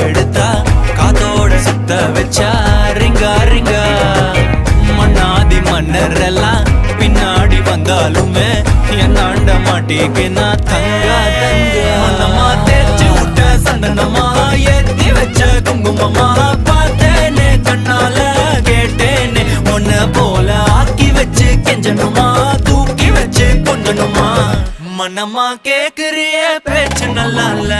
எடுத்தா காத்தோட சுத்த வச்சா ரிங்கா ரிங்கா மன்னாதி மன்னர் எல்லாம் பின்னாடி வந்தாலுமே என்னாண்ட மாட்டிக்கு நான் தங்கா தங்க மனமா தேய்ச்சி விட்ட சந்தனமா ஏத்தி வச்ச குங்குமமா பார்த்தேனே கண்ணால கேட்டேனே உன்ன போல ஆக்கி வச்சு கெஞ்சணுமா தூக்கி வச்சு கொண்டணுமா மனமா கேக்குறிய பேச்சு நல்லா இல்ல